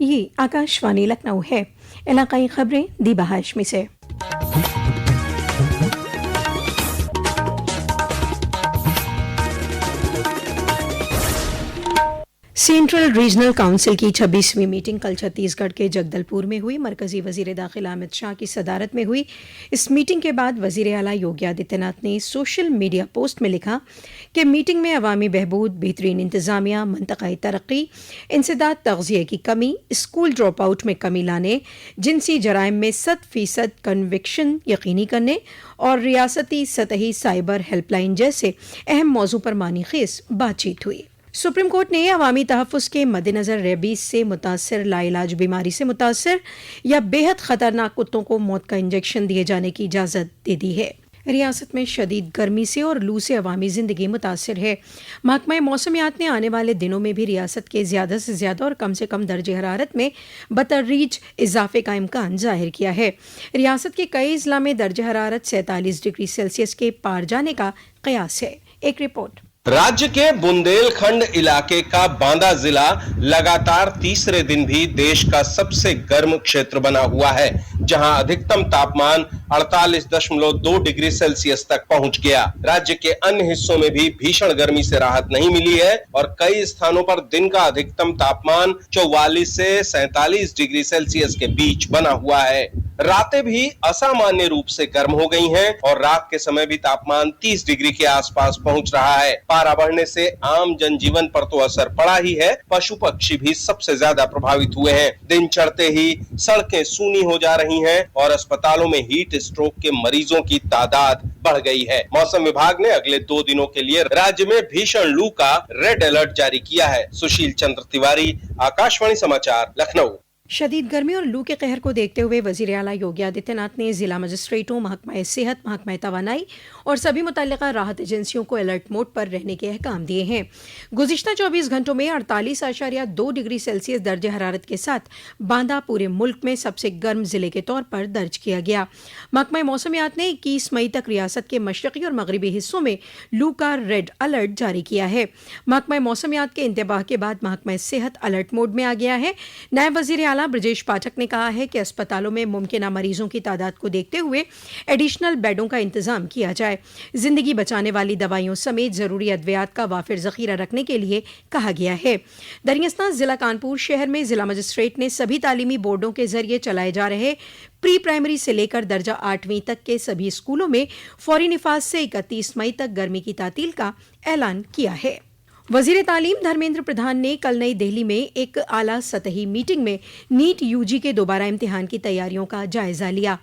ये आकाशवाणी लखनऊ है। इलाकाई खबरें दीबा हाशमी से। सेंट्रल रीजनल काउंसिल की 26वीं मीटिंग कल छत्तीसगढ़ के जगदलपुर में हुई। मरकजी वजीर दाखिला अमित शाह की सदारत में हुई इस मीटिंग के बाद वजीर आला योगी आदित्यनाथ ने सोशल मीडिया पोस्ट में लिखा कि मीटिंग में अवामी बहबूद, बेहतरीन इंतजामिया, मंतकाई तरक्की, इंसदाद तग़ज़िये की कमी, स्कूल ड्रॉप आउट में कमी लाने, जिनसी जराइम में 100% कन्विक्शन यकीनी करने और रियासती सतही साइबर हेल्पलाइन जैसे अहम मौजू पर मानीखेज बातचीत हुई। सुप्रीम कोर्ट ने अवामी तहफ़्फ़ुज़ के मद्देनज़र रेबीज से मुतासर लाइलाज बीमारी से मुतासर या बेहद ख़तरनाक कुत्तों को मौत का इंजेक्शन दिए जाने की इजाज़त दे दी है। रियासत में शदीद गर्मी से और लू से अवामी ज़िंदगी मुतासर है। महकमा मौसमियात ने आने वाले दिनों में भी रियासत के ज़्यादा से ज़्यादा और कम से कम दर्जे हरारत में बतदरीज इजाफे का इम्कान ज़ाहिर किया है। रियासत के कई अज़ला में दर्जे हरारत 47 डिग्री सेल्सियस के पार जाने का कयास है। एक रिपोर्ट। राज्य के बुंदेलखंड इलाके का बांदा जिला लगातार तीसरे दिन भी देश का सबसे गर्म क्षेत्र बना हुआ है, जहां अधिकतम तापमान 48.2 डिग्री सेल्सियस तक पहुंच गया। राज्य के अन्य हिस्सों में भी भीषण गर्मी से राहत नहीं मिली है और कई स्थानों पर दिन का अधिकतम तापमान 44 से 47 डिग्री सेल्सियस के बीच बना हुआ है। रातें भी असामान्य रूप से गर्म हो गई हैं और रात के समय भी तापमान 30 डिग्री के आसपास पहुंच रहा है। पारा बढ़ने से आम जनजीवन पर तो असर पड़ा ही है, पशु पक्षी भी सबसे ज्यादा प्रभावित हुए हैं। दिन चढ़ते ही सड़कें सूनी हो जा रही हैं और अस्पतालों में हीट स्ट्रोक के मरीजों की तादाद बढ़ गई है। मौसम विभाग ने अगले 2 दिनों के लिए राज्य में भीषण लू का रेड अलर्ट जारी किया है। सुशील चंद्र तिवारी, आकाशवाणी समाचार, लखनऊ। शदीद गर्मी और लू के कहर को देखते हुए वज़ीर आला योगी आदित्यनाथ ने जिला मजिस्ट्रेटों, महकमा सेहत, महकमा तवानाई और सभी मुतल्लिका राहत एजेंसियों को अलर्ट मोड पर रहने के अहकाम दिए हैं। गुज़िश्ता 24 घंटों में 48.2 डिग्री सेल्सियस दर्ज हरारत के साथ बांदा पूरे मुल्क में सबसे गर्म जिले के तौर पर दर्ज किया गया। महकमा मौसमियात ने 21 मई तक रियासत के मशरक़ी और मगरबी हिस्सों में लू का रेड अलर्ट जारी किया है। महकमा मौसमियात के इंतबाह के बाद महकमा सेहत अलर्ट मोड में आ गया है। नायब वज़ीर आला ब्रजेश पाठक ने कहा है कि अस्पतालों में मुमकिन मरीजों की तादाद को देखते हुए एडिशनल बेडों का इंतजाम किया जाए। जिंदगी बचाने वाली दवाइयों समेत जरूरी अद्वियात का वाफिर जखीरा रखने के लिए कहा गया है। दरियास्तान जिला कानपुर शहर में जिला मजिस्ट्रेट ने सभी तालीमी बोर्डों के जरिए चलाए जा रहे प्री प्राइमरी से लेकर दर्जा 8वीं तक के सभी स्कूलों में फौरी निफाज से 31 मई तक गर्मी की तातील का ऐलान किया है। वजीर तालीम धर्मेंद्र प्रधान ने कल नई दिल्ली में एक आला सतही मीटिंग में नीट यूजी के दोबारा इम्तिहान की तैयारियों का जायजा लिया।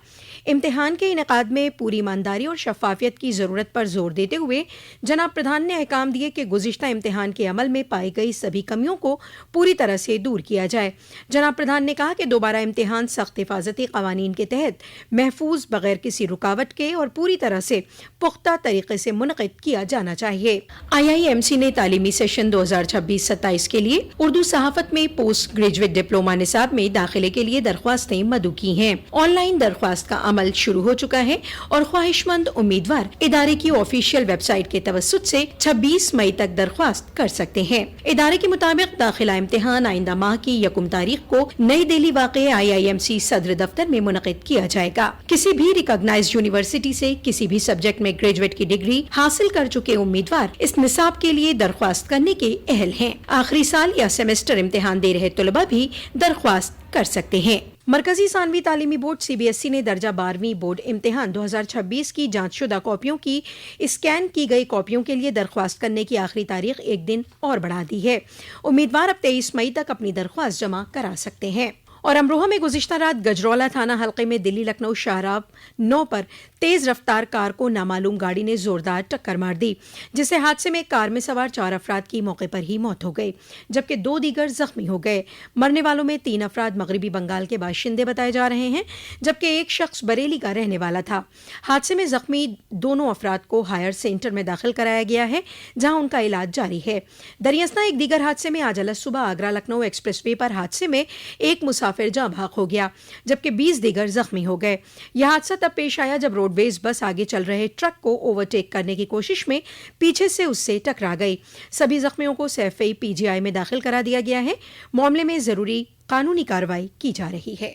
इम्तिहान के इनेकाद में पूरी ईमानदारी और शफाफियत की ज़रूरत पर जोर देते हुए जनाब प्रधान ने अहकाम दिए कि गुज़िश्ता इम्तिहान के अमल में पाई गई सभी कमियों को पूरी तरह से दूर किया जाए। जनाब प्रधान ने कहा कि दोबारा इम्तिहान सख्त हिफाजती क़वानीन के तहत महफूज, बगैर किसी रुकावट के और पूरी तरह से पुख्ता तरीके से मुनक़िद किया जाना चाहिए। IIMC ने तालीमी सेशन 2026-27 के लिए उर्दू सहाफत में पोस्ट ग्रेजुएट डिप्लोमा निसाब में दाखिले के लिए दरख्वास्तें मदू की हैं। ऑनलाइन दरख्वास्त का अमल शुरू हो चुका है और ख्वाहिशमंद उम्मीदवार इदारे की ऑफिशियल वेबसाइट के तवस्सुत से 26 मई तक दरख्वास्त कर सकते हैं। इदारे के मुताबिक दाखिला इम्तिहान आइंदा माह की 1 तारीख को नई दिल्ली वाक़े IIMC सदर दफ्तर में मुनक़िद किया जाएगा। किसी भी रिकॉग्नाइज्ड यूनिवर्सिटी से किसी भी सब्जेक्ट में ग्रेजुएट की डिग्री हासिल कर चुके उम्मीदवार इस निसाब के लिए दरख्वास्त करने के अहल हैं। आखिरी साल या सेमेस्टर इम्तिहान दे रहे तलबा भी दरख्वास्त कर सकते हैं। मरकजी सानवी तालीमी बोर्ड CBSE ने दर्जा 12वीं बोर्ड इम्तिहान 2026 की जांचशुदा कॉपियों की स्कैन की गई कॉपियों के लिए दरख्वास्त करने की आखिरी तारीख 1 दिन और बढ़ा दी है। उम्मीदवार अब 23 मई तक अपनी दरख्वास्त जमा करा सकते हैं। और अमरोहा में गुज़िश्ता रात गजरौला थाना हल्के में दिल्ली लखनऊ शाहराह 9 पर तेज रफ्तार कार को नामालूम गाड़ी ने जोरदार टक्कर मार दी, जिससे हादसे में कार में सवार 4 अफराद की मौके पर ही मौत हो गई, जबकि 2 दीगर जख्मी हो गए। मरने वालों में 3 अफराद मगरबी बंगाल के बाशिंदे बताए जा रहे हैं, जबकि एक शख्स बरेली का रहने वाला था। हादसे में जख्मी दोनों अफराद को हायर सेंटर में दाखिल कराया गया है, जहां उनका इलाज जारी है। दरियास्तान एक दीगर हादसे में आज अलग सुबह आगरा लखनऊ एक्सप्रेसवे पर हादसे में एक मुसाफिर जाँ भाग हो गया, जबकि 20 दीगर जख्मी हो गए। यह हादसा तब पेश आया जब रोडवेज बस आगे चल रहे ट्रक को ओवरटेक करने की कोशिश में पीछे से उससे टकरा गई। सभी जख्मियों को सैफई PGI में दाखिल करा दिया गया है। मामले में जरूरी قانونی کارروائی کی جا رہی ہے۔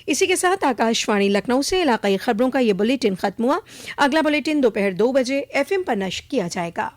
اسی کے ساتھ آکاشوانی لکھنؤ سے علاقائی خبروں کا یہ بلیٹن ختم ہوا۔ اگلا بلیٹن دوپہر 2 بجے FM پر نشر کیا جائے گا۔